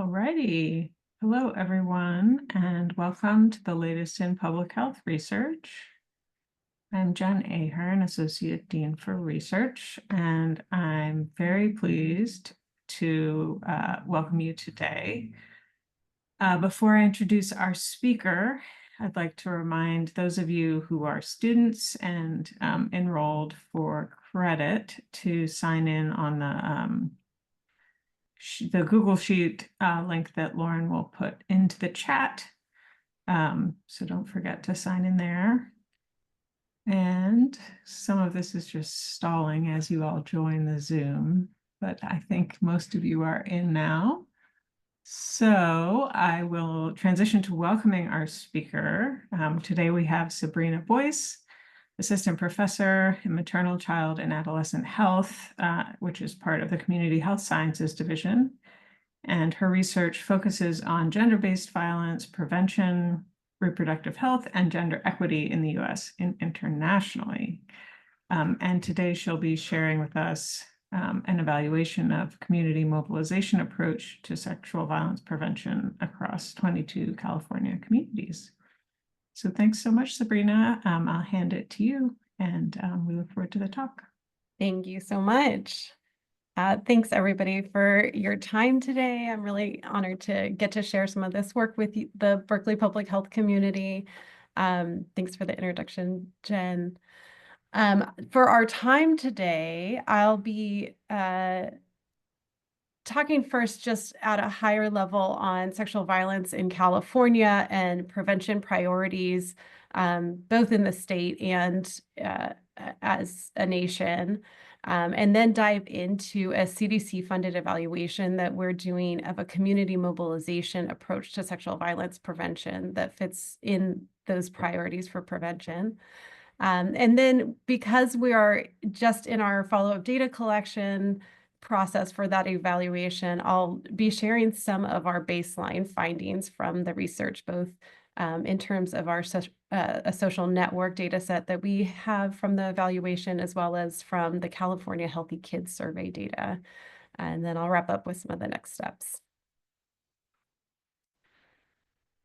Alrighty. Hello, everyone, and welcome to the latest in public health research. I'm Jen Ahern, Associate Dean for Research, and I'm very pleased to welcome you today. Before I introduce our speaker, I'd like to remind those of you who are students and enrolled for credit to sign in on the Google Sheet link that Lauren will put into the chat. So don't forget to sign in there. And some of this is just stalling as you all join the Zoom, but I think most of you are in now. So I will transition to welcoming our speaker. Today we have Sabrina Boyce, Assistant Professor in Maternal, Child, and Adolescent Health, which is part of the Community Health Sciences Division. And her research focuses on gender-based violence, prevention, reproductive health, and gender equity in the US and internationally. And today she'll be sharing with us an evaluation of community mobilization approach to sexual violence prevention across 22 California communities. So thanks so much, Sabrina. I'll hand it to you, and we look forward to the talk. Thank you so much. Thanks everybody for your time today. I'm really honored to get to share some of this work with the Berkeley Public Health community. Thanks for the introduction, Jen. For our time today, I'll be talking first just at a higher level on sexual violence in California and prevention priorities, both in the state and as a nation. And then dive into a CDC-funded evaluation that we're doing of a community mobilization approach to sexual violence prevention that fits in those priorities for prevention. And then because we are just in our follow-up data collection process for that evaluation, I'll be sharing some of our baseline findings from the research, both in terms of our a social network data set that we have from the evaluation, as well as from the California Healthy Kids Survey data. And then I'll wrap up with some of the next steps.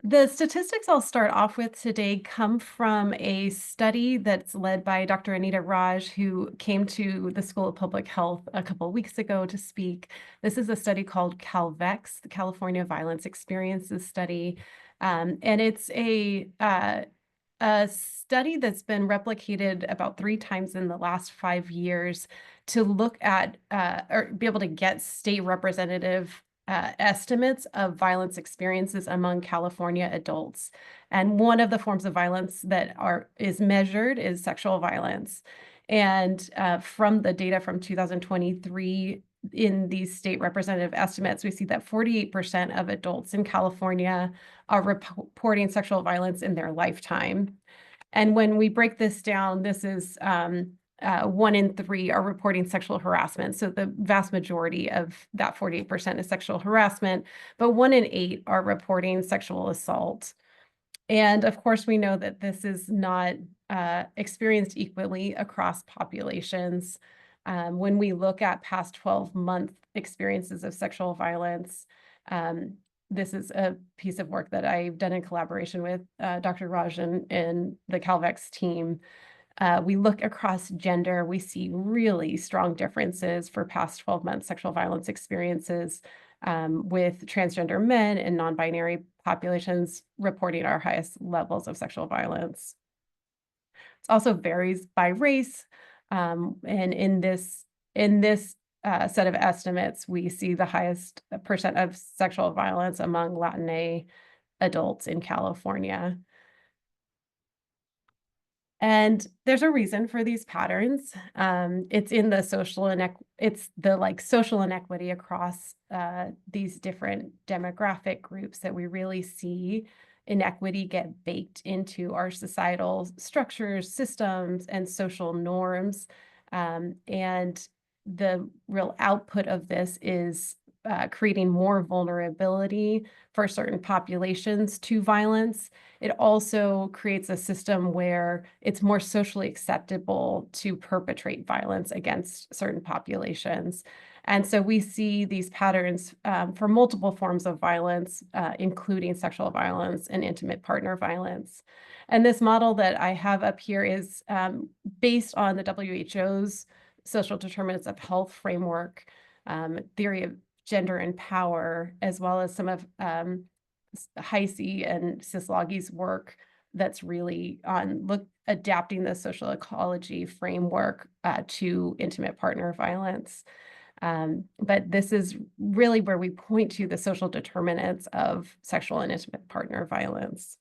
The statistics I'll start off with today come from a study that's led by Dr. Anita Raj, who came to the School of Public Health a couple of weeks ago to speak. This is a study called CalVEX, the California Violence Experiences Study. And it's a study that's been replicated about 3 times in the last 5 years to look at or be able to get state representative estimates of violence experiences among California adults. And one of the forms of violence that is measured is sexual violence. And from the data from 2023, in these state representative estimates, we see that 48% of adults in California are reporting sexual violence in their lifetime. And when we break this down, this is 1 in 3 are reporting sexual harassment. So the vast majority of that 48% is sexual harassment, but 1 in 8 are reporting sexual assault. And of course, we know that this is not experienced equally across populations. When we look at past 12-month experiences of sexual violence, this is a piece of work that I've done in collaboration with Dr. Raj and the CalVEX team. We look across gender, we see really strong differences for past 12-month sexual violence experiences with transgender men and non-binary populations reporting our highest levels of sexual violence. It also varies by race, and in this set of estimates, we see the highest percent of sexual violence among Latina adults in California. And there's a reason for these patterns. It's in the social social inequity across these different demographic groups that we really see inequity get baked into our societal structures, systems, and social norms. And the real output of this is creating more vulnerability for certain populations to violence. It also creates a system where it's more socially acceptable to perpetrate violence against certain populations. And so we see these patterns for multiple forms of violence, including sexual violence and intimate partner violence. And this model that I have up here is based on the WHO's social determinants of health framework, theory of gender and power, as well as some of Heisey and Sislogie's work that's really on adapting the social ecology framework to intimate partner violence. But this is really where we point to the social determinants of sexual and intimate partner violence.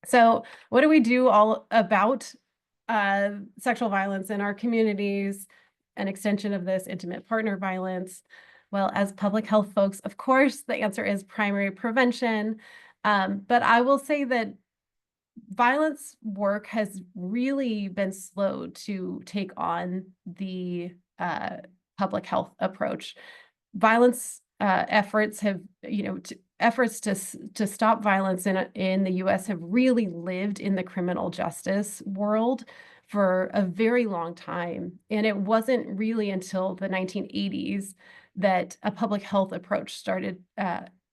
So what do we do all about sexual violence in our communities? An extension of this, intimate partner violence. Well, as public health folks, of course, the answer is primary prevention. But I will say that violence work has really been slow to take on the public health approach. Violence efforts have, efforts to stop violence in the US have really lived in the criminal justice world for a very long time. And it wasn't really until the 1980s that a public health approach started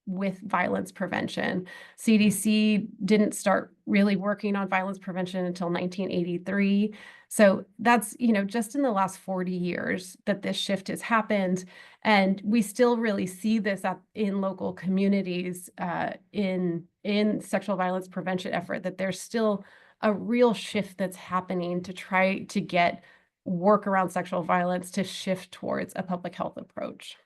with violence prevention. CDC didn't start really working on violence prevention until 1983. So that's, just in the last 40 years that this shift has happened. And we still really see this in local communities in sexual violence prevention effort, that there's still a real shift that's happening to try to get work around sexual violence to shift towards a public health approach.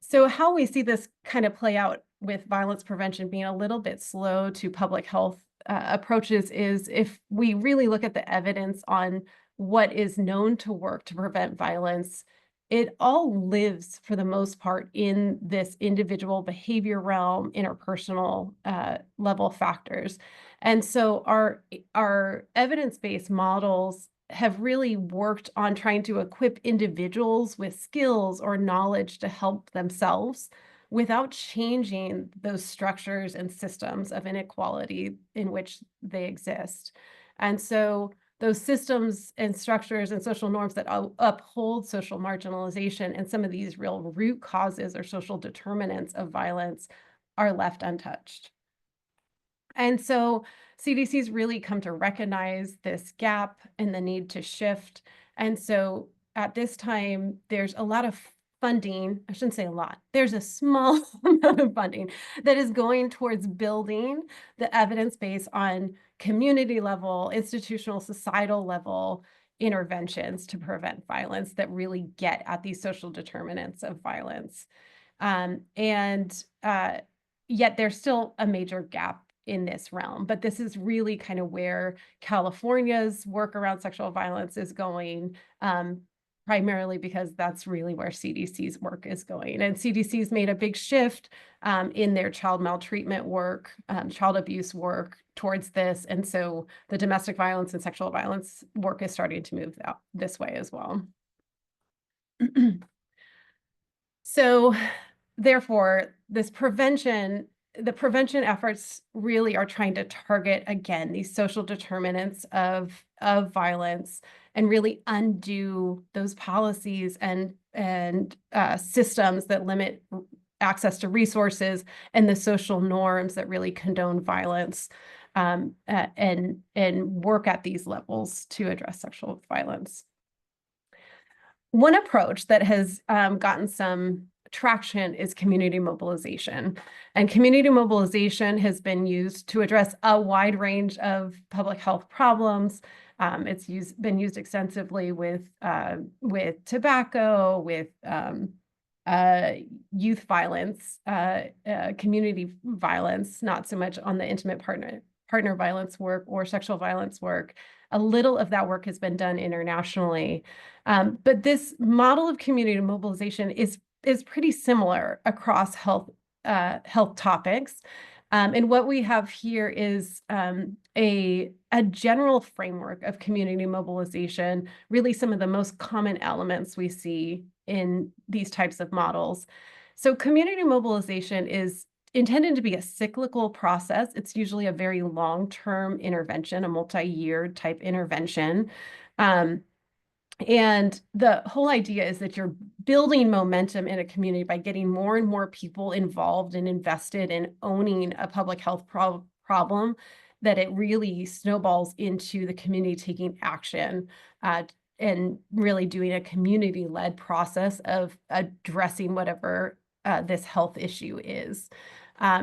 So how we see this kind of play out with violence prevention being a little bit slow to public health approaches is if we really look at the evidence on what is known to work to prevent violence, it all lives for the most part in this individual behavior realm, interpersonal level factors. And so our evidence-based models have really worked on trying to equip individuals with skills or knowledge to help themselves without changing those structures and systems of inequality in which they exist. And so those systems and structures and social norms that uphold social marginalization and some of these real root causes or social determinants of violence are left untouched. And so CDC's really come to recognize this gap and the need to shift. And so at this time, there's a lot of funding. I shouldn't say a lot. There's a small amount of funding that is going towards building the evidence base on community level, institutional, societal level interventions to prevent violence that really get at these social determinants of violence. Yet there's still a major gap in this realm, but this is really kind of where California's work around sexual violence is going, primarily because that's really where CDC's work is going. And CDC's made a big shift in their child maltreatment work, child abuse work towards this. And so the domestic violence and sexual violence work is starting to move this way as well. So therefore, the prevention efforts really are trying to target, again, these social determinants of violence and really undo those policies and systems that limit access to resources and the social norms that really condone violence, and work at these levels to address sexual violence. One approach that has gotten some traction is community mobilization. And community mobilization has been used to address a wide range of public health problems. It's been used extensively with tobacco, with youth violence, community violence, not so much on the intimate partner violence work or sexual violence work. A little of that work has been done internationally. But this model of community mobilization is pretty similar across health topics. And what we have here is a general framework of community mobilization, really some of the most common elements we see in these types of models. So community mobilization is intended to be a cyclical process. It's usually a very long-term intervention, a multi-year type intervention. And the whole idea is that you're building momentum in a community by getting more and more people involved and invested in owning a public health problem, that it really snowballs into the community taking action and really doing a community-led process of addressing whatever this health issue is.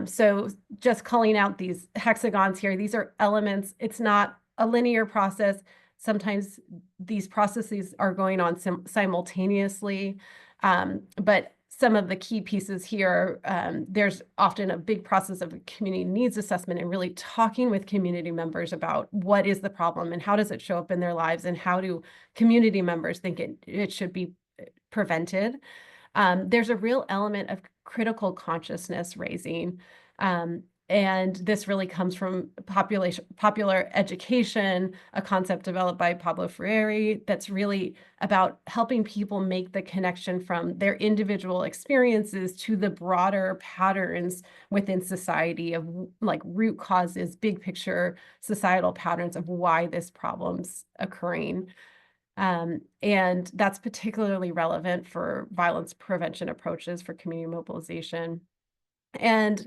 So just calling out these hexagons here, these are elements. It's not a linear process. Sometimes these processes are going on simultaneously, but some of the key pieces here, there's often a big process of community needs assessment and really talking with community members about what is the problem and how does it show up in their lives and how do community members think it should be prevented. There's a real element of critical consciousness raising. And this really comes from popular education, a concept developed by Pablo Freire that's really about helping people make the connection from their individual experiences to the broader patterns within society of like root causes, big picture societal patterns of why this problem's occurring. And that's particularly relevant for violence prevention approaches for community mobilization. And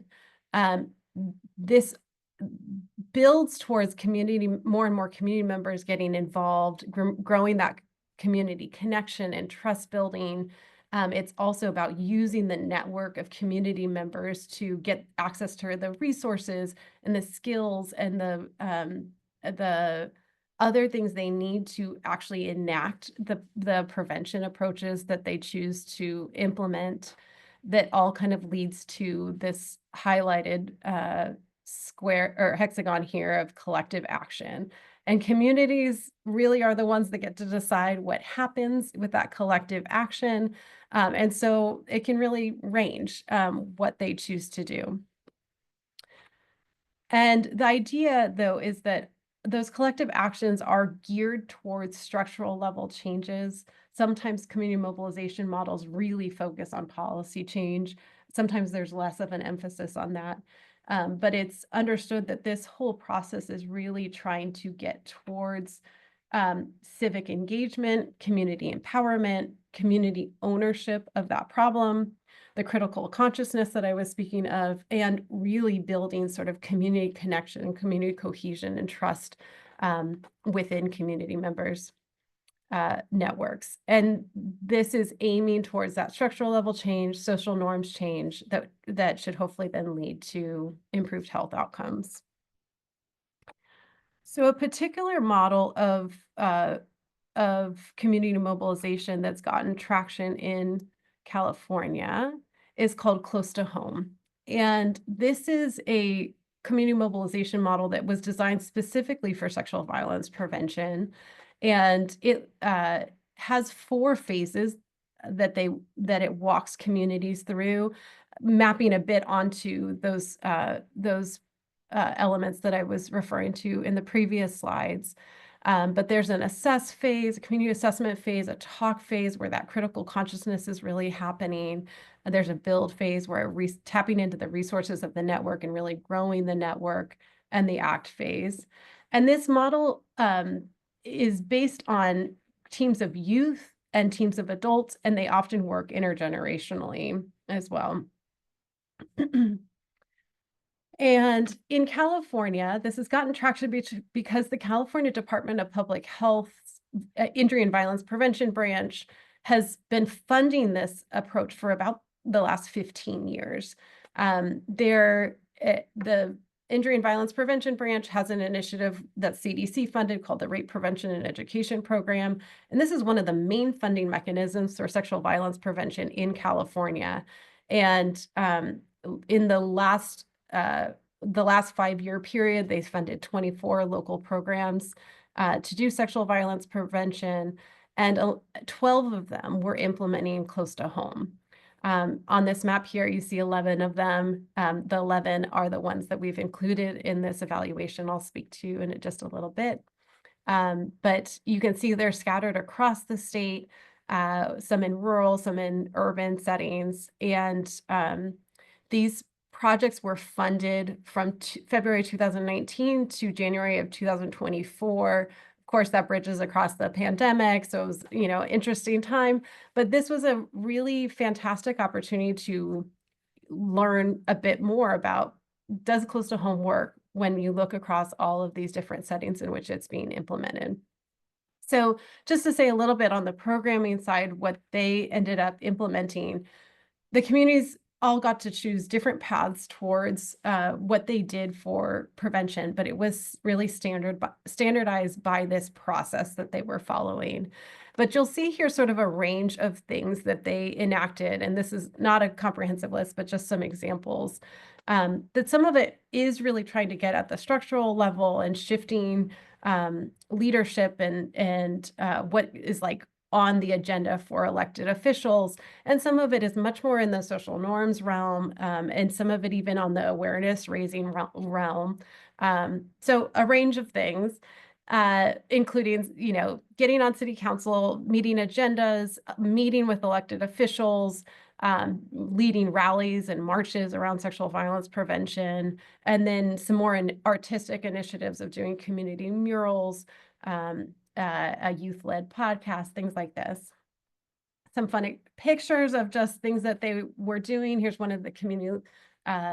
this builds towards more and more community members getting involved, growing that community connection and trust building. It's also about using the network of community members to get access to the resources and the skills and the other things they need to actually enact the prevention approaches that they choose to implement, that all kind of leads to this highlighted square or hexagon here of collective action. And communities really are the ones that get to decide what happens with that collective action. And so it can really range what they choose to do. And the idea, though, is that those collective actions are geared towards structural level changes. Sometimes community mobilization models really focus on policy change. Sometimes there's less of an emphasis on that. But it's understood that this whole process is really trying to get towards civic engagement, community empowerment, community ownership of that problem, the critical consciousness that I was speaking of, and really building sort of community connection and community cohesion and trust within community members' networks. And this is aiming towards that structural level change, social norms change that should hopefully then lead to improved health outcomes. So a particular model of community mobilization that's gotten traction in California is called Close to Home. And this is a community mobilization model that was designed specifically for sexual violence prevention. And it has 4 phases that it walks communities through, mapping a bit onto those elements that I was referring to in the previous slides. But there's an assess phase, a community assessment phase, a talk phase where that critical consciousness is really happening. There's a build phase where tapping into the resources of the network and really growing the network, and the act phase. And this model is based on teams of youth and teams of adults, and they often work intergenerationally as well. And in California, this has gotten traction because the California Department of Public Health's Injury and Violence Prevention Branch has been funding this approach for about the last 15 years. The Injury and Violence Prevention Branch has an initiative that's CDC funded called the Rape Prevention and Education Program. And this is one of the main funding mechanisms for sexual violence prevention in California. And in the last 5-year period, they funded 24 local programs to do sexual violence prevention, and 12 of them were implementing close to home. On this map here, you see 11 of them. The 11 are the ones that we've included in this evaluation I'll speak to in just a little bit. But you can see they're scattered across the state, some in rural, some in urban settings. And these projects were funded from February 2019 to January of 2024. Of course, that bridges across the pandemic, so it was, interesting time. But this was a really fantastic opportunity to learn a bit more about, does close to home work when you look across all of these different settings in which it's being implemented. So just to say a little bit on the programming side, what they ended up implementing, the communities all got to choose different paths towards what they did for prevention, but it was really standardized by this process that they were following. But you'll see here sort of a range of things that they enacted, and this is not a comprehensive list, but just some examples. That some of it is really trying to get at the structural level and shifting leadership and what is like on the agenda for elected officials. And some of it is much more in the social norms realm, and some of it even on the awareness raising realm. So a range of things, including, getting on city council, meeting agendas, meeting with elected officials, leading rallies and marches around sexual violence prevention, and then some more artistic initiatives of doing community murals, a youth-led podcast, things like this. Some funny pictures of just things that they were doing. Here's one of the community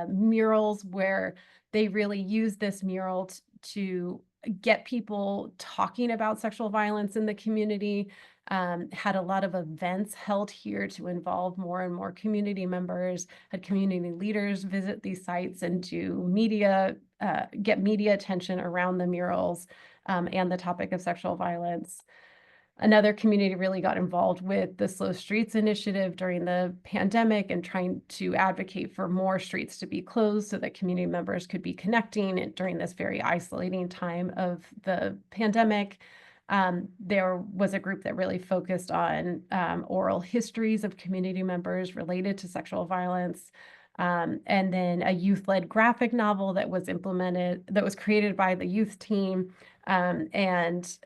murals where they really used this mural to get people talking about sexual violence in the community. Had a lot of events held here to involve more and more community members, had community leaders visit these sites and do media, get media attention around the murals and the topic of sexual violence. Another community really got involved with the Slow Streets initiative during the pandemic and trying to advocate for more streets to be closed so that community members could be connecting during this very isolating time of the pandemic. There was a group that really focused on oral histories of community members related to sexual violence. And then a youth-led graphic novel that was created by the youth team and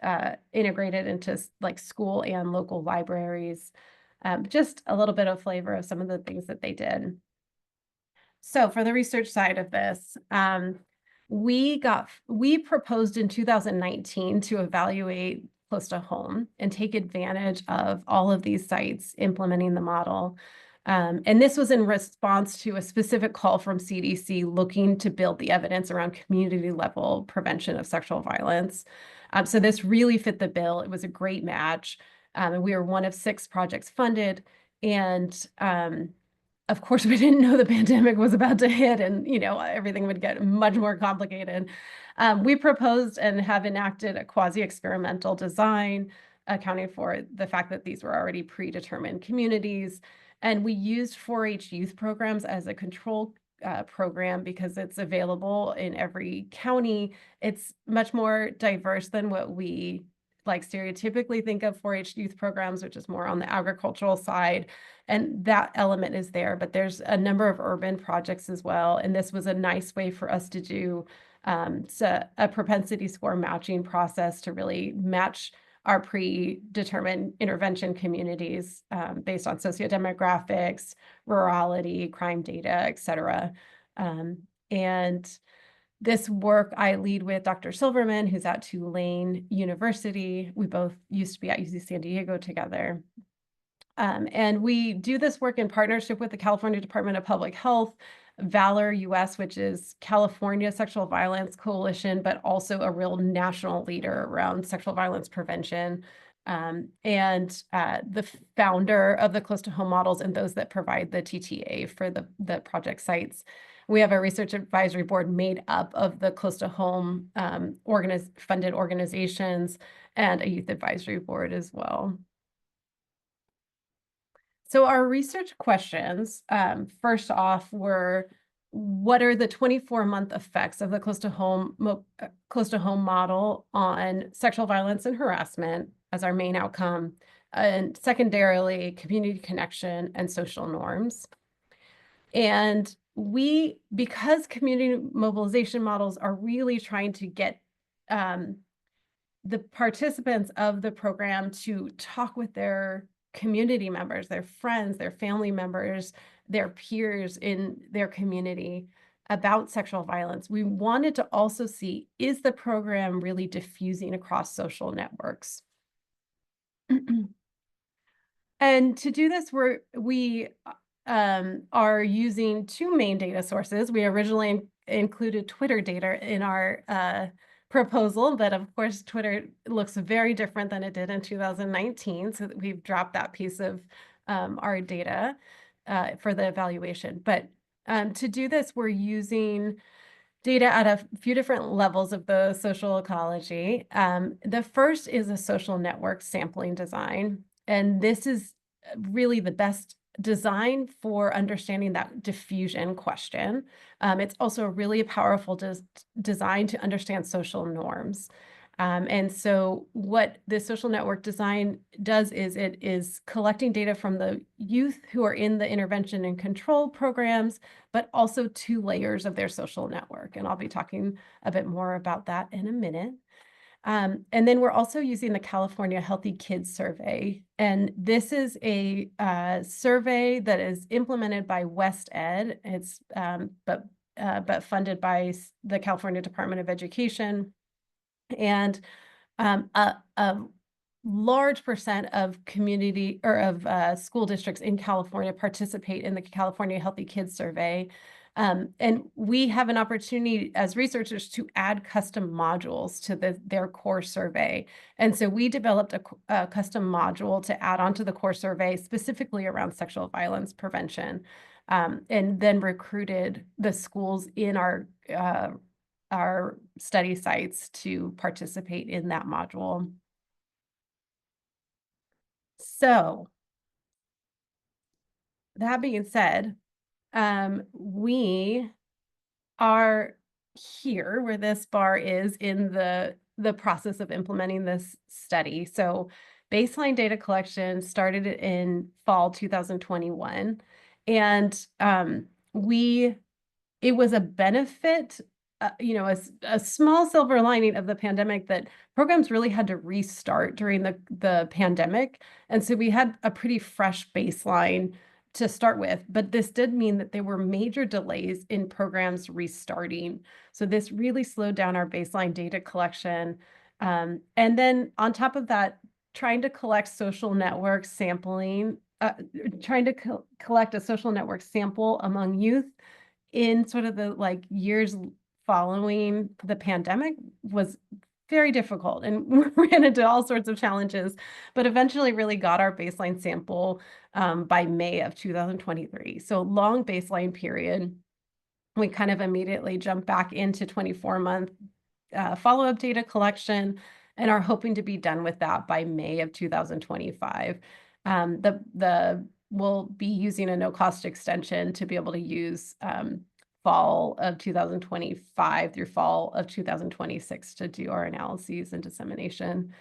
integrated into like school and local libraries. Just a little bit of flavor of some of the things that they did. So for the research side of this, we proposed in 2019 to evaluate close to home and take advantage of all of these sites implementing the model. And this was in response to a specific call from CDC looking to build the evidence around community level prevention of sexual violence. So this really fit the bill. It was a great match. And we were one of 6 projects funded. And of course, we didn't know the pandemic was about to hit and, everything would get much more complicated. We proposed and have enacted a quasi-experimental design, accounting for the fact that these were already predetermined communities. And we used 4-H youth programs as a control program because it's available in every county. It's much more diverse than what we like stereotypically think of 4-H youth programs, which is more on the agricultural side. And that element is there, but there's a number of urban projects as well. And this was a nice way for us to do a propensity score matching process to really match our predetermined intervention communities based on sociodemographics, rurality, crime data, et cetera. And this work I lead with Dr. Silverman, who's at Tulane University. We both used to be at UC San Diego together. And we do this work in partnership with the California Department of Public Health, Valor US, which is California Sexual Violence Coalition, but also a real national leader around sexual violence prevention. And the founder of the Close to Home models and those that provide the TTA for the project sites. We have a research advisory board made up of the Close to Home funded organizations and a youth advisory board as well. So our research questions, first off, were what are the 24-month effects of the Close to Home model on sexual violence and harassment as our main outcome, and secondarily, community connection and social norms. And because community mobilization models are really trying to get the participants of the program to talk with their community members, their friends, their family members, their peers in their community. about sexual violence, we wanted to also see, is the program really diffusing across social networks? And to do this, we are using two main data sources. We originally included Twitter data in our proposal, but of course, Twitter looks very different than it did in 2019. So we've dropped that piece of our data for the evaluation. But to do this, we're using data at a few different levels of the social ecology. The first is a social network sampling design. And this is really the best design for understanding that diffusion question. It's also a really powerful design to understand social norms. And so what the social network design does is it is collecting data from the youth who are in the intervention and control programs, but also 2 layers of their social network. And I'll be talking a bit more about that in a minute. And then we're also using the California Healthy Kids Survey. And this is a survey that is implemented by WestEd. It's but funded by the California Department of Education. And a large percent of community or of school districts in California participate in the California Healthy Kids Survey. And we have an opportunity as researchers to add custom modules to their core survey. And so we developed a custom module to add onto the core survey specifically around sexual violence prevention, and then recruited the schools in our study sites to participate in that module. So that being said, we are here where this bar is in the process of implementing this study. So baseline data collection started in fall 2021. And it was a benefit, a small silver lining of the pandemic that programs really had to restart during the pandemic. And so we had a pretty fresh baseline to start with, but this did mean that there were major delays in programs restarting. So this really slowed down our baseline data collection. And then on top of that, trying to collect social network sampling, trying to collect a social network sample among youth in sort of the years following the pandemic was very difficult, and we ran into all sorts of challenges, but eventually really got our baseline sample by May of 2023. So long baseline period. We kind of immediately jumped back into 24-month follow-up data collection and are hoping to be done with that by May of 2025. We'll be using a no-cost extension to be able to use fall of 2025 through fall of 2026 to do our analyses and dissemination.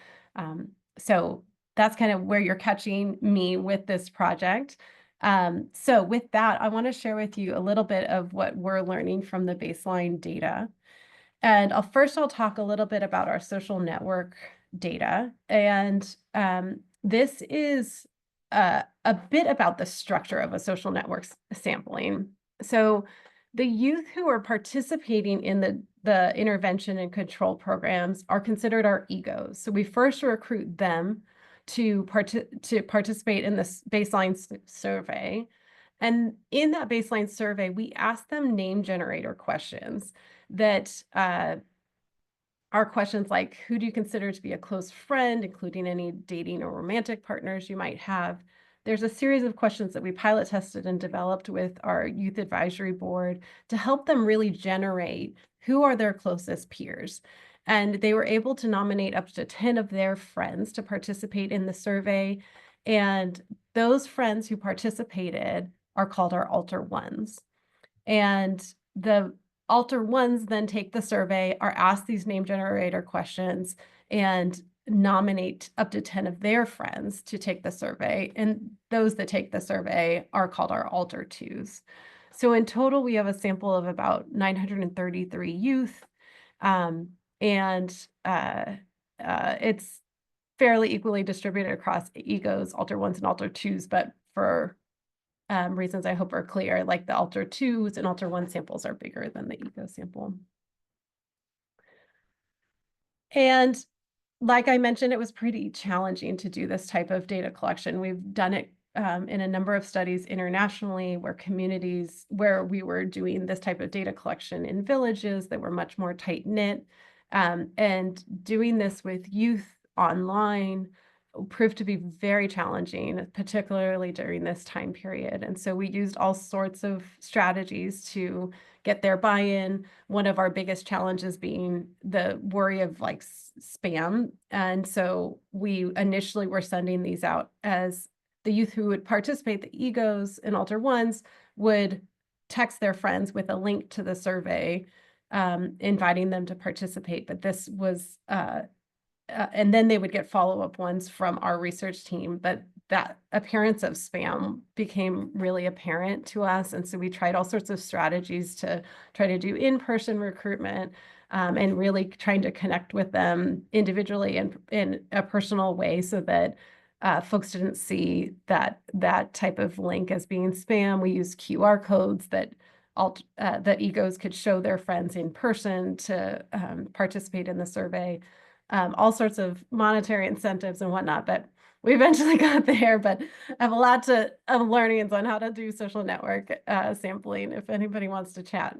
So that's kind of where you're catching me with this project. So with that, I want to share with you a little bit of what we're learning from the baseline data. And I'll talk a little bit about our social network data. And this is a bit about the structure of a social network sampling. So the youth who are participating in the intervention and control programs are considered our egos. So we first recruit them to participate in this baseline survey. And in that baseline survey, we ask them name generator questions that are questions like, who do you consider to be a close friend, including any dating or romantic partners you might have? There's a series of questions that we pilot tested and developed with our youth advisory board to help them really generate who are their closest peers. And they were able to nominate up to 10 of their friends to participate in the survey. And those friends who participated are called our alter ones. And the alter ones then take the survey, are asked these name generator questions, and nominate up to 10 of their friends to take the survey. And those that take the survey are called our alter twos. So in total, we have a sample of about 933 youth. And it's fairly equally distributed across egos, alter ones, and alter twos, but for reasons I hope are clear, like the Alter 2s and Alter 1 samples are bigger than the EGO sample. And like I mentioned, it was pretty challenging to do this type of data collection. We've done it in a number of studies internationally where we were doing this type of data collection in villages that were much more tight knit. And doing this with youth online proved to be very challenging, particularly during this time period. And so we used all sorts of strategies to get their buy-in. One of our biggest challenges being the worry of like spam. And so we initially were sending these out as the youth who would participate, the EGOs and Alter 1s, would text their friends with a link to the survey, inviting them to participate. But this was, and then they would get follow-up ones from our research team. But that appearance of spam became really apparent to us. And so we tried all sorts of strategies to try to do in-person recruitment, and really trying to connect with them individually and in a personal way so that folks didn't see that type of link as being spam. We used QR codes that EGOs could show their friends in person to participate in the survey. All sorts of monetary incentives and whatnot, but we eventually got there. But I have a lot of learnings on how to do social network sampling if anybody wants to chat.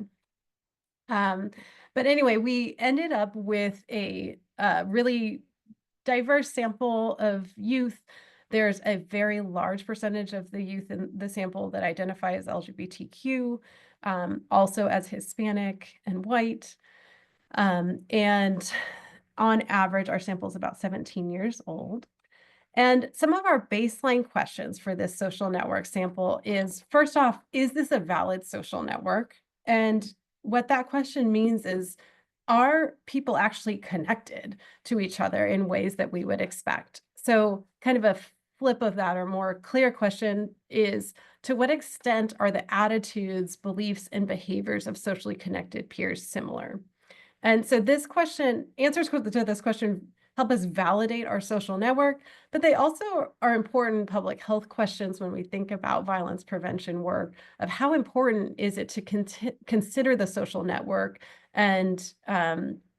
But anyway, we ended up with a really diverse sample of youth. There's a very large percentage of the youth in the sample that identify as LGBTQ, also as Hispanic and white. And on average, our sample is about 17 years old. And some of our baseline questions for this social network sample is, first off, is this a valid social network? And what that question means is, are people actually connected to each other in ways that we would expect? So kind of a flip of that, or more clear question, is to what extent are the attitudes, beliefs, and behaviors of socially connected peers similar? And so this question, answers to this question help us validate our social network, but they also are important public health questions when we think about violence prevention work, of how important is it to consider the social network and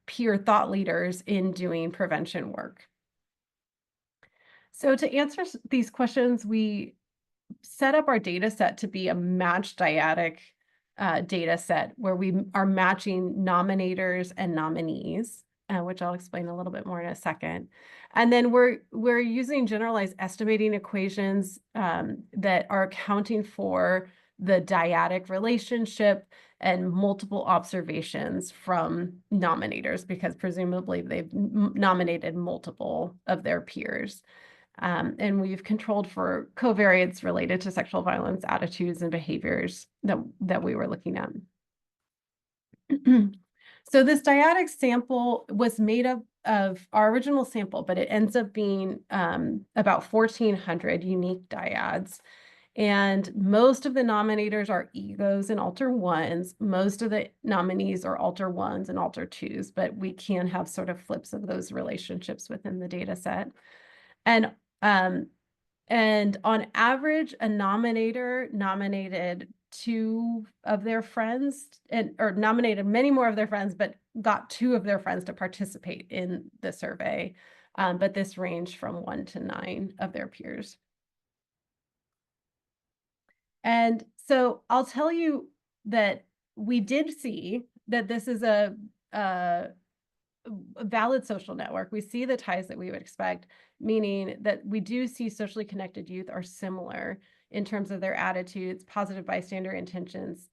peer thought leaders in doing prevention work. So to answer these questions, we set up our data set to be a matched dyadic data set where we are matching nominators and nominees, which I'll explain a little bit more in a second. And then we're using generalized estimating equations that are accounting for the dyadic relationship and multiple observations from nominators, because presumably they've nominated multiple of their peers. And we've controlled for covariates related to sexual violence attitudes and behaviors that we were looking at. So this dyadic sample was made up of our original sample, but it ends up being about 1,400 unique dyads. And most of the nominators are EGOs and Alter 1s. Most of the nominees are Alter 1s and Alter 2s, but we can have sort of flips of those relationships within the data set. And on average, a nominator nominated 2 of their friends, or nominated many more of their friends, but got 2 of their friends to participate in the survey. But this ranged from 1 to 9 of their peers. And so I'll tell you that we did see that this is a valid social network. We see the ties that we would expect, meaning that we do see socially connected youth are similar in terms of their attitudes, positive bystander intentions,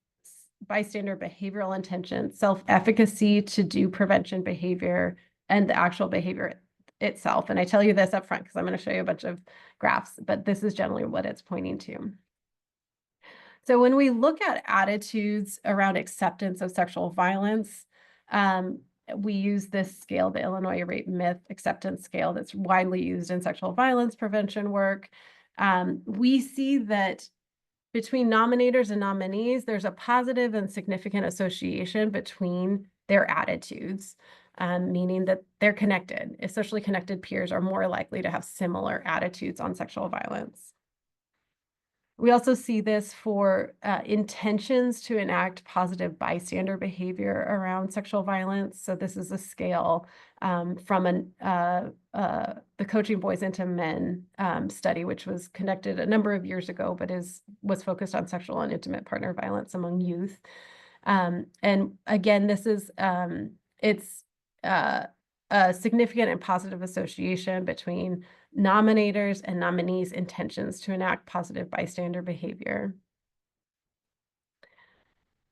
bystander behavioral intentions, self-efficacy to do prevention behavior, and the actual behavior itself. And I tell you this up front because I'm going to show you a bunch of graphs, but this is generally what it's pointing to. So when we look at attitudes around acceptance of sexual violence, we use this scale, the Illinois Rape Myth Acceptance Scale, that's widely used in sexual violence prevention work. We see that between nominators and nominees, there's a positive and significant association between their attitudes, meaning that they're connected. Socially connected peers are more likely to have similar attitudes on sexual violence. We also see this for intentions to enact positive bystander behavior around sexual violence. So this is a scale from the Coaching Boys into Men study, which was conducted a number of years ago, but was focused on sexual and intimate partner violence among youth. And again, this is it's a significant and positive association between nominators and nominees' intentions to enact positive bystander behavior.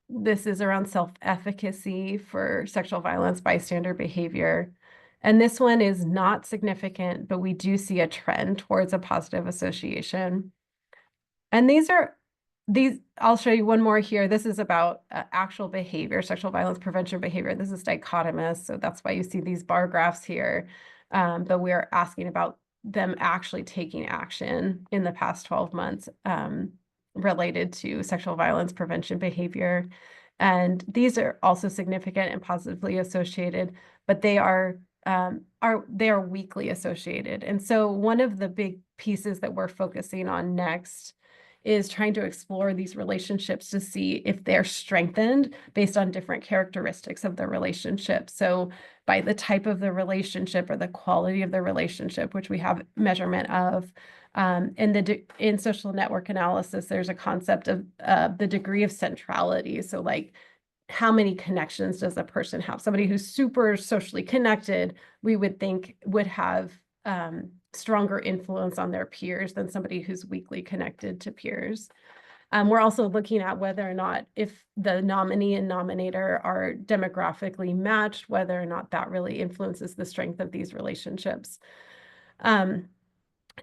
This is around self-efficacy for sexual violence bystander behavior. And this one is not significant, but we do see a trend towards a positive association. And I'll show you one more here. This is about actual behavior, sexual violence prevention behavior. This is dichotomous, so that's why you see these bar graphs here. But we're asking about them actually taking action in the past 12 months related to sexual violence prevention behavior. And these are also significant and positively associated, but they are weakly associated. And so one of the big pieces that we're focusing on next is trying to explore these relationships to see if they're strengthened based on different characteristics of the relationship. So by the type of the relationship or the quality of the relationship, which we have measurement of. In social network analysis, there's a concept of the degree of centrality. So like, how many connections does a person have? Somebody who's super socially connected, we would think would have stronger influence on their peers than somebody who's weakly connected to peers. We're also looking at whether or not if the nominee and nominator are demographically matched, whether or not that really influences the strength of these relationships.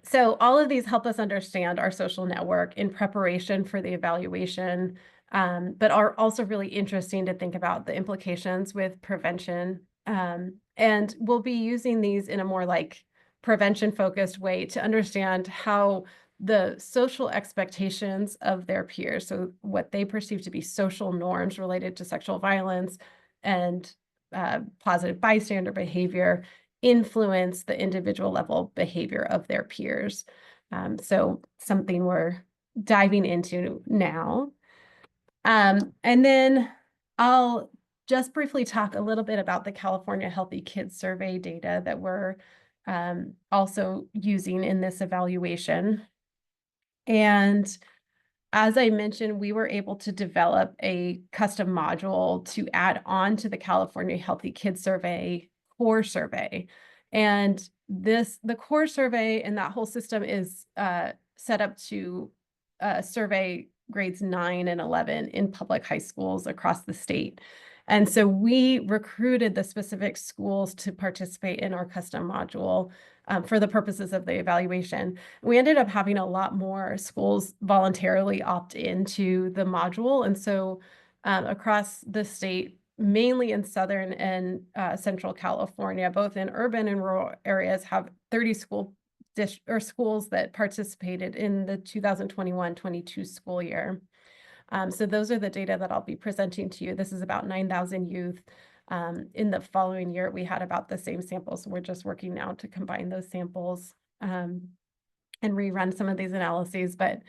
So all of these help us understand our social network in preparation for the evaluation, but are also really interesting to think about the implications with prevention. And we'll be using these in a more like prevention-focused way to understand how the social expectations of their peers, so what they perceive to be social norms related to sexual violence and positive bystander behavior, influence the individual level behavior of their peers. So something we're diving into now. And then I'll just briefly talk a little bit about the California Healthy Kids Survey data that we're also using in this evaluation. And as I mentioned, we were able to develop a custom module to add on to the California Healthy Kids Survey core survey. And the core survey and that whole system is set up to survey grades 9 and 11 in public high schools across the state. And so we recruited the specific schools to participate in our custom module for the purposes of the evaluation. We ended up having a lot more schools voluntarily opt into the module. And so across the state, mainly in Southern and Central California, both in urban and rural areas, have 30 schools that participated in the 2021-22 school year. So those are the data that I'll be presenting to you. This is about 9,000 youth. In the following year, we had about the same samples. So we're just working now to combine those samples and rerun some of these analyses. But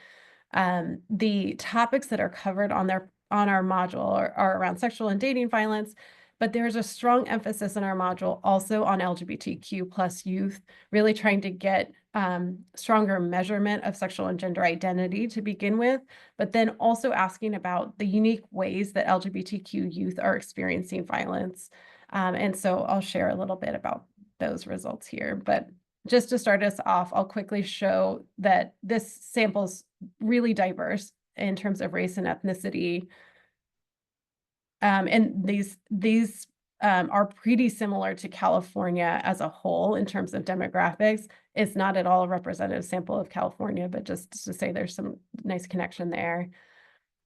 the topics that are covered on our module are around sexual and dating violence, but there's a strong emphasis in our module also on LGBTQ plus youth, really trying to get stronger measurement of sexual and gender identity to begin with, but then also asking about the unique ways that LGBTQ youth are experiencing violence. And so I'll share a little bit about those results here. But just to start us off, I'll quickly show that this sample's really diverse in terms of race and ethnicity. And these are pretty similar to California as a whole in terms of demographics. It's not at all a representative sample of California, but just to say there's some nice connection there.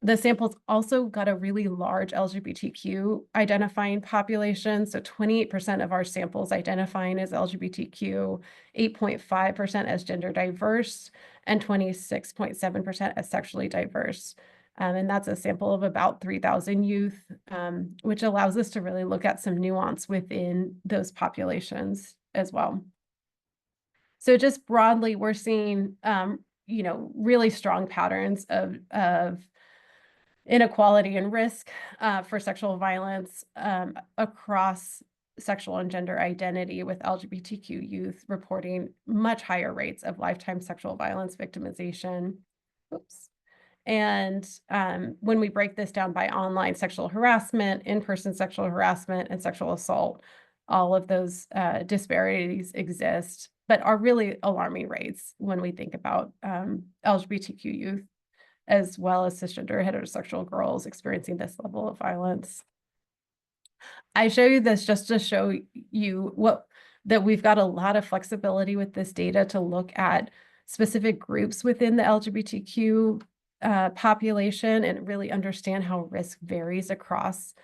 The samples also got a really large LGBTQ identifying population. So 28% of our samples identifying as LGBTQ, 8.5% as gender diverse, and 26.7% as sexually diverse. And that's a sample of about 3,000 youth, which allows us to really look at some nuance within those populations as well. So just broadly, we're seeing really strong patterns of inequality and risk for sexual violence across sexual and gender identity, with LGBTQ youth reporting much higher rates of lifetime sexual violence victimization. Oops. And when we break this down by online sexual harassment, in-person sexual harassment, and sexual assault, all of those disparities exist, but are really alarming rates when we think about LGBTQ youth, as well as cisgender heterosexual girls experiencing this level of violence. I show you this just to show you that we've got a lot of flexibility with this data to look at specific groups within the LGBTQ population and really understand how risk varies across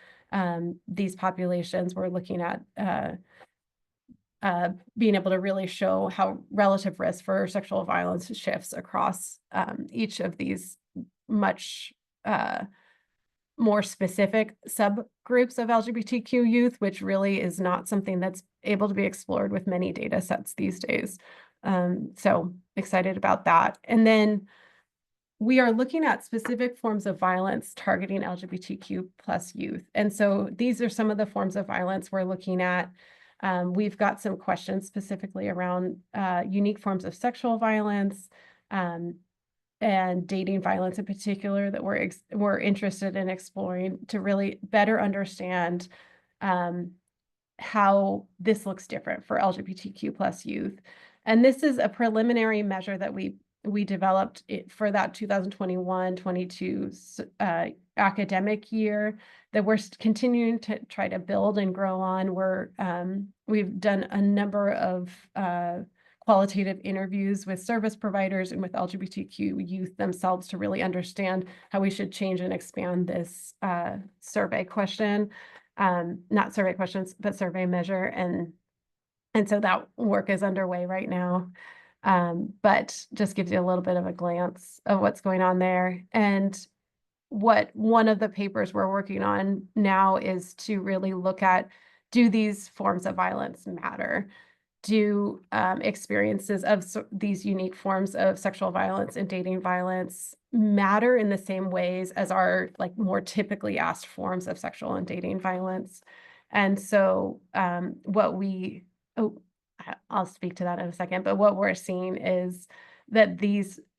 these populations. We're looking at being able to really show how relative risk for sexual violence shifts across each of these much more specific subgroups of LGBTQ youth, which really is not something that's able to be explored with many data sets these days. So excited about that. And then we are looking at specific forms of violence targeting LGBTQ plus youth. And so these are some of the forms of violence we're looking at. We've got some questions specifically around unique forms of sexual violence, and dating violence in particular, that we're interested in exploring to really better understand how this looks different for LGBTQ plus youth. And this is a preliminary measure that we developed for that 2021-22 academic year that we're continuing to try to build and grow on. We've done a number of qualitative interviews with service providers and with LGBTQ youth themselves to really understand how we should change and expand this survey question, not survey questions, but survey measure. And so that work is underway right now. But just gives you a little bit of a glance of what's going on there. And what one of the papers we're working on now is to really look at, do these forms of violence matter? Do experiences of these unique forms of sexual violence and dating violence matter in the same ways as our more typically asked forms of sexual and dating violence? And so I'll speak to that in a second, but what we're seeing is that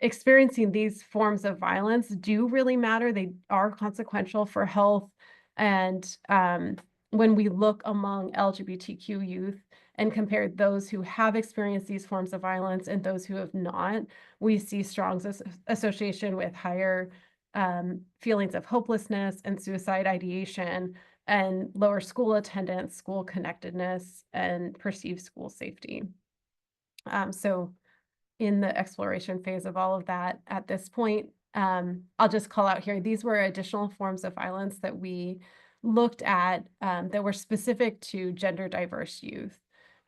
experiencing these forms of violence do really matter. They are consequential for health. And when we look among LGBTQ youth and compare those who have experienced these forms of violence and those who have not, we see strong association with higher feelings of hopelessness and suicide ideation, and lower school attendance, school connectedness, and perceived school safety. So in the exploration phase of all of that at this point, I'll just call out here, these were additional forms of violence that we looked at that were specific to gender diverse youth.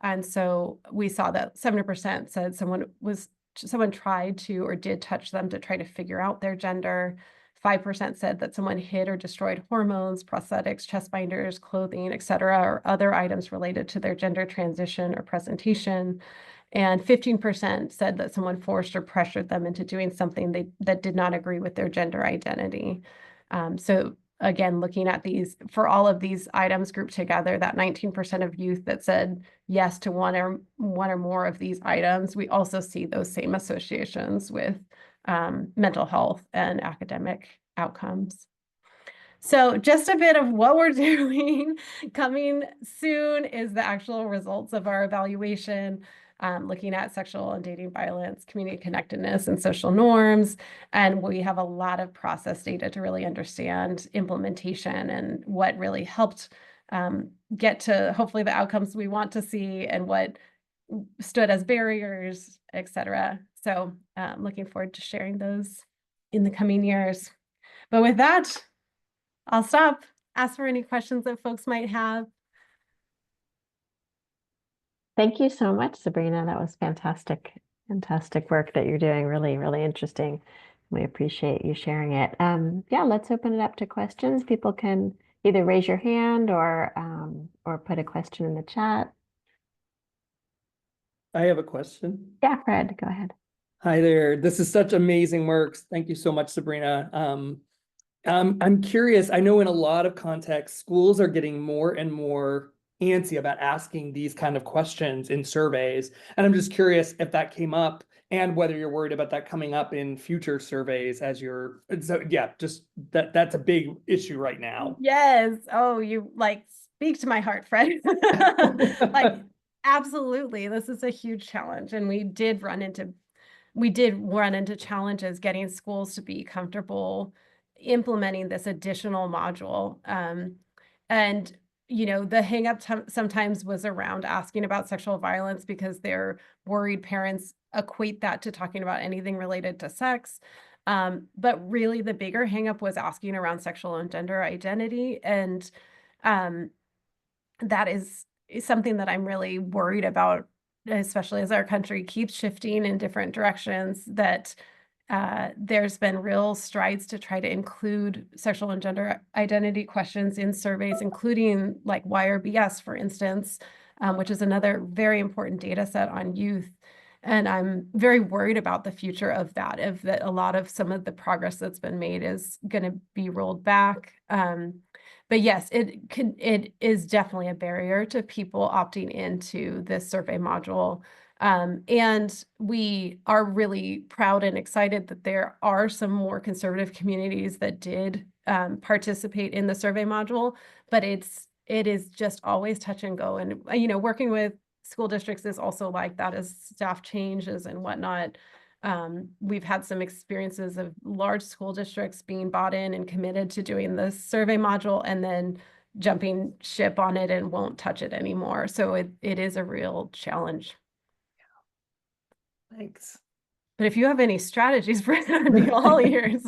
And so we saw that 70% said someone tried to or did touch them to try to figure out their gender. 5% said that someone hid or destroyed hormones, prosthetics, chest binders, clothing, et cetera, or other items related to their gender transition or presentation. And 15% said that someone forced or pressured them into doing something that did not agree with their gender identity. So again, looking at these, for all of these items grouped together, that 19% of youth that said yes to one or more of these items, we also see those same associations with mental health and academic outcomes. So just a bit of what we're doing. Coming soon is the actual results of our evaluation, looking at sexual and dating violence, community connectedness, and social norms. And we have a lot of process data to really understand implementation and what really helped get to hopefully the outcomes we want to see, and what stood as barriers, et cetera. So looking forward to sharing those in the coming years. But with that, I'll stop, ask for any questions that folks might have. Thank you so much, Sabrina. That was fantastic, fantastic work that you're doing. Really, really interesting. We appreciate you sharing it. Yeah, let's open it up to questions. People can either raise your hand or put a question in the chat. I have a question. Yeah, Fred, go ahead. Hi there. This is such amazing work. Thank you so much, Sabrina. I'm curious. I know in a lot of contexts, schools are getting more and more antsy about asking these kind of questions in surveys. And I'm just curious if that came up and whether you're worried about that coming up in future surveys as you're, so yeah, just that's a big issue right now. Yes. Oh, you like speak to my heart, Fred. Like, absolutely. This is a huge challenge. And we did run into challenges getting schools to be comfortable implementing this additional module. And, the hang up sometimes was around asking about sexual violence because they're worried parents equate that to talking about anything related to sex. But really the bigger hang up was asking around sexual and gender identity. And um, that is something that I'm really worried about, especially as our country keeps shifting in different directions, that there's been real strides to try to include sexual and gender identity questions in surveys, including like YRBS, for instance, which is another very important data set on youth. And I'm very worried about the future of that, if that a lot of some of the progress that's been made is going to be rolled back. But yes, it is definitely a barrier to people opting into this survey module. And we are really proud and excited that there are some more conservative communities that did participate in the survey module, but it is just always touch and go. And, working with school districts is also like that as staff changes and whatnot. We've had some experiences of large school districts being bought in and committed to doing the survey module and then jumping ship on it and won't touch it anymore. So it is a real challenge. Thanks. But if you have any strategies for it, I'd be all ears.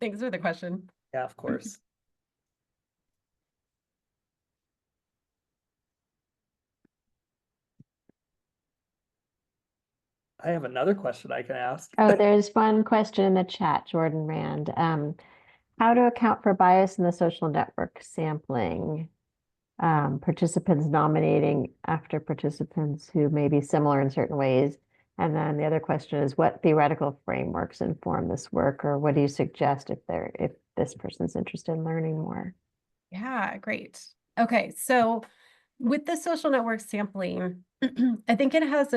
Thanks for the question. Yeah, of course. I have another question I can ask. Oh, there's one question in the chat, Jordan Rand. How to account for bias in the social network sampling? Participants nominating after participants who may be similar in certain ways. And then the other question is, what theoretical frameworks inform this work, or what do you suggest if this person's interested in learning more? Yeah, great. Okay, so with the social network sampling, I think it has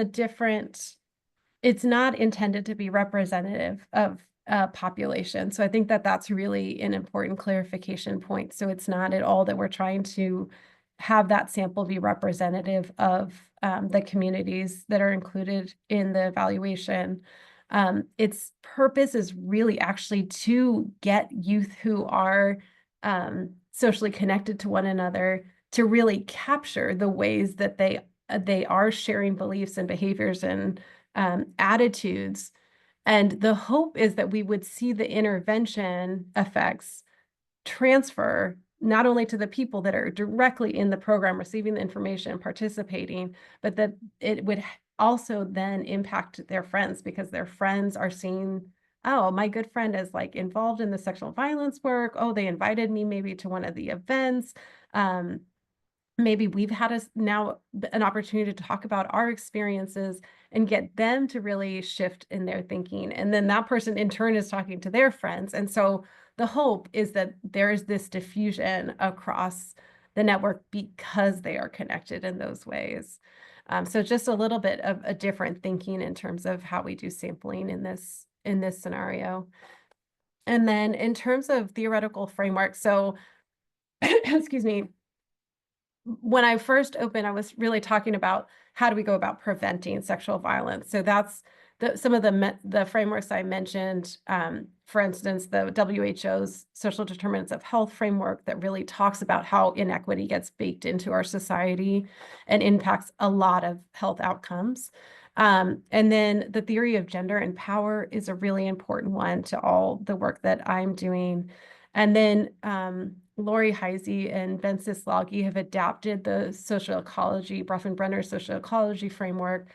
it's not intended to be representative of a population. So I think that that's really an important clarification point. So it's not at all that we're trying to have that sample be representative of the communities that are included in the evaluation. Its purpose is really actually to get youth who are socially connected to one another to really capture the ways that they are sharing beliefs and behaviors and attitudes. And the hope is that we would see the intervention effects transfer not only to the people that are directly in the program receiving the information, participating, but that it would also then impact their friends, because their friends are seeing, oh, my good friend is like involved in the sexual violence work. Oh, they invited me maybe to one of the events. Maybe we've had now an opportunity to talk about our experiences and get them to really shift in their thinking. And then that person in turn is talking to their friends. And so the hope is that there is this diffusion across the network because they are connected in those ways. So just a little bit of a different thinking in terms of how we do sampling in this scenario. And then in terms of theoretical framework, so excuse me, when I first opened, I was really talking about how do we go about preventing sexual violence. So that's some of the frameworks I mentioned. For instance, the WHO's social determinants of health framework that really talks about how inequity gets baked into our society and impacts a lot of health outcomes. And then the theory of gender and power is a really important one to all the work that I'm doing. And then Lori Heisey and Ben Sislagi have adapted the social ecology, Bronfenbrenner social ecology framework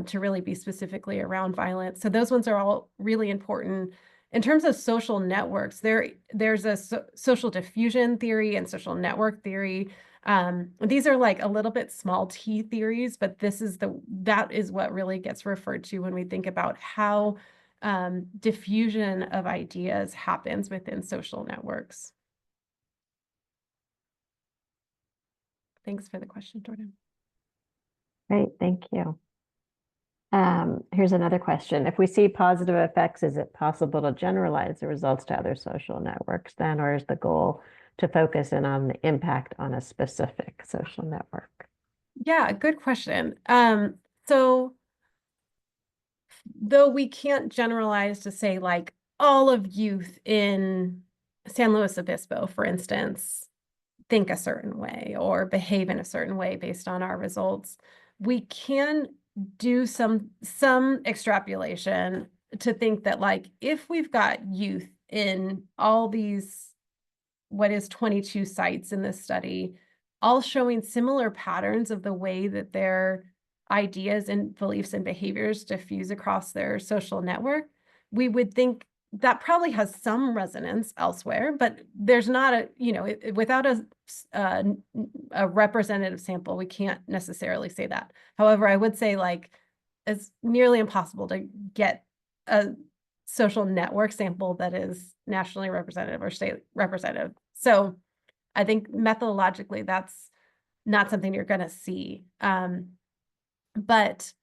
to really be specifically around violence. So those ones are all really important. In terms of social networks, there's a social diffusion theory and social network theory. These are like a little bit small t theories, but that is what really gets referred to when we think about how diffusion of ideas happens within social networks. Thanks for the question, Jordan. Great, thank you. Here's another question. If we see positive effects, is it possible to generalize the results to other social networks then, or is the goal to focus in on the impact on a specific social network? Yeah, good question. So though we can't generalize to say like all of youth in San Luis Obispo, for instance, think a certain way or behave in a certain way based on our results, we can do some extrapolation to think that like if we've got youth in all these, what is 22 sites in this study, all showing similar patterns of the way that their ideas and beliefs and behaviors diffuse across their social network, we would think that probably has some resonance elsewhere, but there's not a, without a representative sample, we can't necessarily say that. However, I would say like it's nearly impossible to get a social network sample that is nationally representative or state representative. So I think methodologically, that's not something you're going to see. But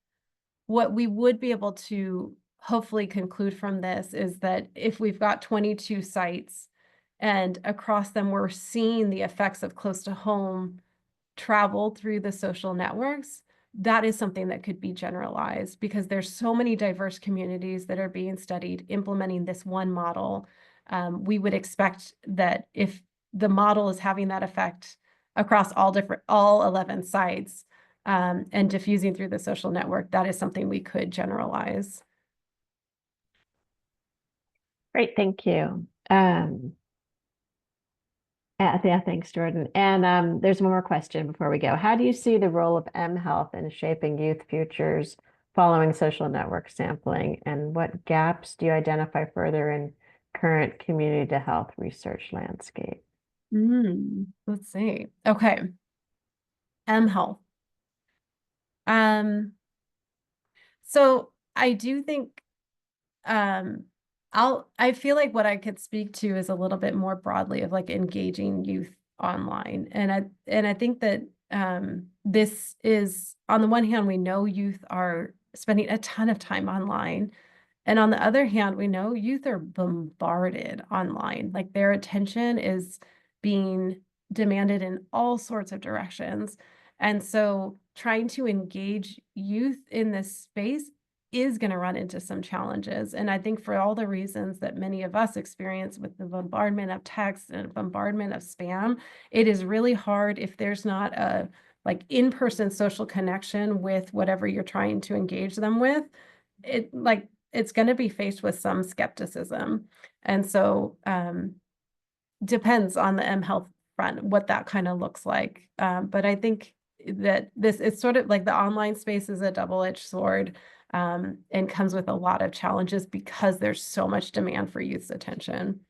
what we would be able to hopefully conclude from this is that if we've got 22 sites and across them we're seeing the effects of close to home travel through the social networks, that is something that could be generalized because there's so many diverse communities that are being studied implementing this one model. We would expect that if the model is having that effect across all 11 sites and diffusing through the social network, that is something we could generalize. Great, thank you. Yeah, thanks, Jordan. And there's one more question before we go. How do you see the role of mHealth in shaping youth futures following social network sampling? And what gaps do you identify further in current community health research landscape? Let's see. Okay. mHealth. So I do think I feel like what I could speak to is a little bit more broadly of like engaging youth online. And I think that this is, on the one hand, we know youth are spending a ton of time online. And on the other hand, we know youth are bombarded online. Like their attention is being demanded in all sorts of directions. And so trying to engage youth in this space is going to run into some challenges. And I think for all the reasons that many of us experience with the bombardment of text and bombardment of spam, it is really hard if there's not a like in-person social connection with whatever you're trying to engage them with. It's going to be faced with some skepticism. And so depends on the mHealth front, what that kind of looks like. But I think that it's sort of like the online space is a double-edged sword and comes with a lot of challenges because there's so much demand for youth's attention.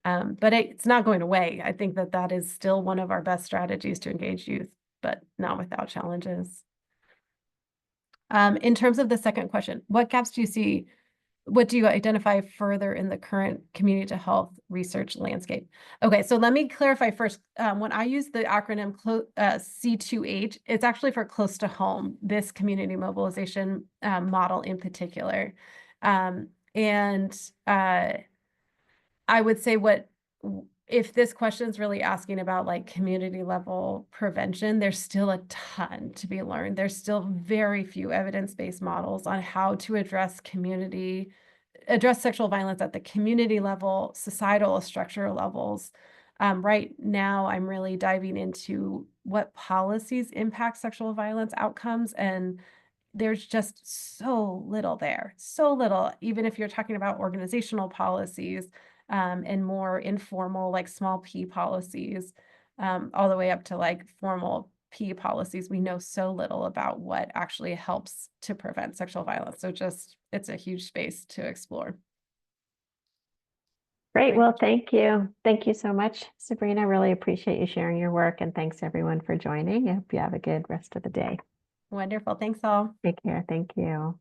But it's not going away. I think that is still one of our best strategies to engage youth, but not without challenges. In terms of the second question, what gaps do you see? What do you identify further in the current community health research landscape? Okay, so let me clarify first. When I use the acronym C2H, it's actually for close to home, this community mobilization model in particular. I would say if this question is really asking about like community level prevention, there's still a ton to be learned. There's still very few evidence-based models on how to address sexual violence at the community level, societal structural levels. Right now, I'm really diving into what policies impact sexual violence outcomes, and there's just so little there, so little, even if you're talking about organizational policies and more informal, like small P policies, all the way up to like formal P policies. We know so little about what actually helps to prevent sexual violence. So it's a huge space to explore. Great. Well, thank you. Thank you so much, Sabrina. Really appreciate you sharing your work, and thanks everyone for joining. I hope you have a good rest of the day. Wonderful. Thanks all. Take care. Thank you.